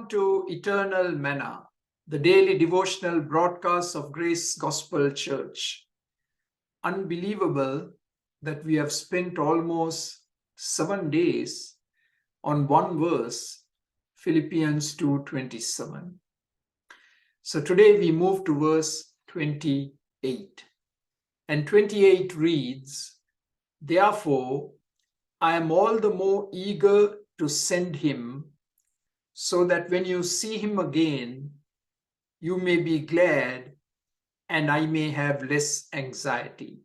Welcome to Eternal Manna, the daily devotional broadcast of Grace Gospel Church. Unbelievable that we have spent almost 7 days on one verse, Philippians 2:27. So today we move to verse 28. And 28 reads, "Therefore, I am all the more eager to send him, so that when you see him again, you may be glad and I may have less anxiety."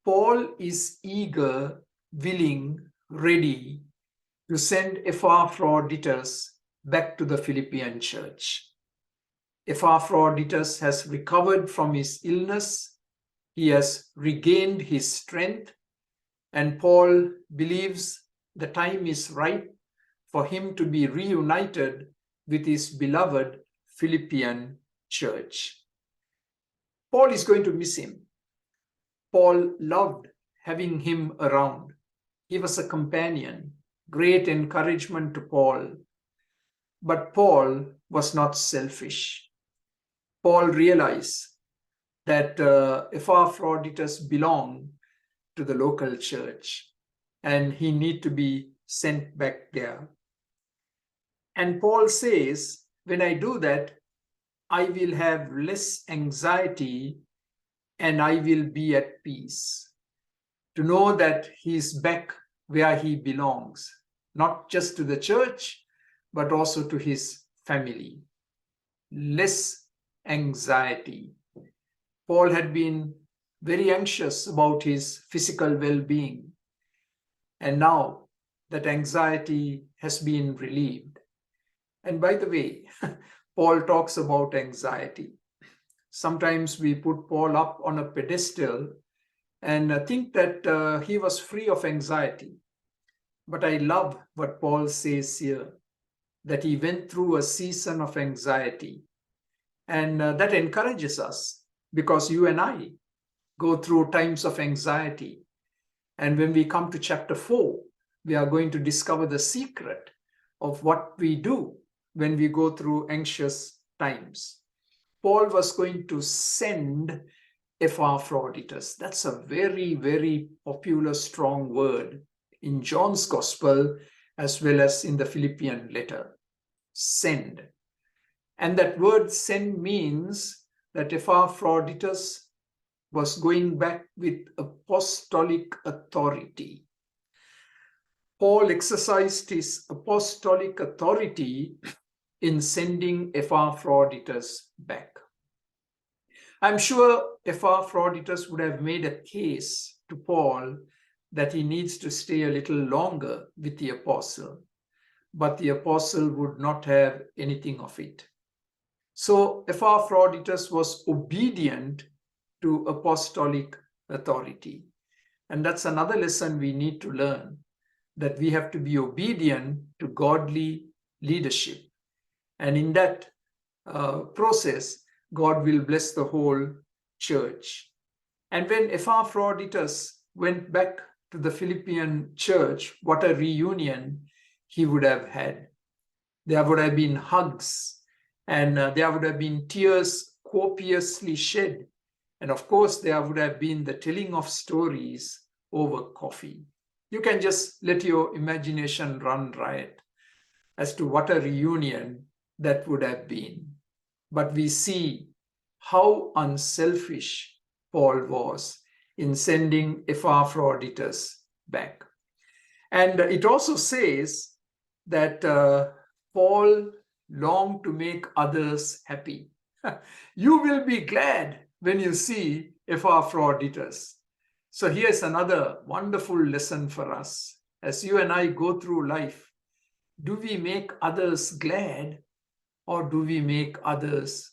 Paul is eager, willing, ready to send Epaphroditus back to the Philippian church. Epaphroditus has recovered from his illness. He has regained his strength, and Paul believes the time is right for him to be reunited with his beloved Philippian church. Paul is going to miss him. Paul loved having him around. He was a companion, great encouragement to Paul. But Paul was not selfish. Paul realized that Epaphroditus belonged to the local church and he need to be sent back there. And Paul says, when I do that, I will have less anxiety and I will be at peace. To know that he's back where he belongs, not just to the church, but also to his family. Less anxiety. Paul had been very anxious about his physical well-being. And now that anxiety has been relieved. And by the way, Paul talks about anxiety. Sometimes we put Paul up on a pedestal and think that he was free of anxiety. But I love what Paul says here, that he went through a season of anxiety. And that encourages us, because you and I go through times of anxiety. And when we come to chapter 4, we are going to discover the secret of what we do when we go through anxious times. Paul was going to send Epaphroditus. That's a very, very popular, strong word in John's Gospel as well as in the Philippian letter. Send. And that word send means that Epaphroditus was going back with apostolic authority. Paul exercised his apostolic authority in sending Epaphroditus back. I'm sure Epaphroditus would have made a case to Paul that he needs to stay a little longer with the apostle, but the apostle would not have anything of it. So Epaphroditus was obedient to apostolic authority. And that's another lesson we need to learn, that we have to be obedient to godly leadership. And in that process, God will bless the whole church. And when Epaphroditus went back to the Philippian church, what a reunion he would have had. There would have been hugs, and there would have been tears copiously shed. And of course, there would have been the telling of stories over coffee. You can just let your imagination run riot as to what a reunion that would have been. But we see how unselfish Paul was in sending Epaphroditus back. And it also says that Paul longed to make others happy. You will be glad when you see Epaphroditus. So here's another wonderful lesson for us. As you and I go through life, do we make others glad or do we make others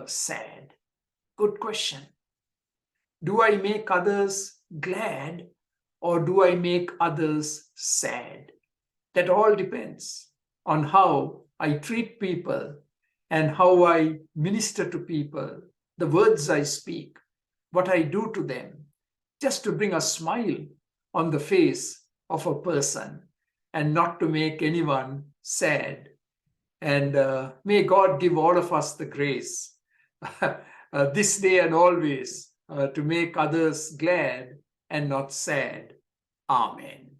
sad? Good question. Do I make others glad or do I make others sad? That all depends on how I treat people and how I minister to people, the words I speak, what I do to them, just to bring a smile on the face of a person and not to make anyone sad. And may God give all of us the grace this day and always to make others glad and not sad. Amen.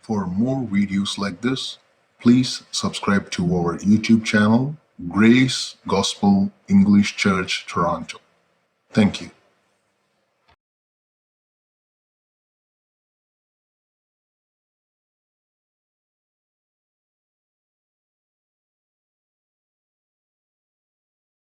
For more videos like this, please subscribe to our YouTube channel, Grace Gospel English Church Toronto. Thank you.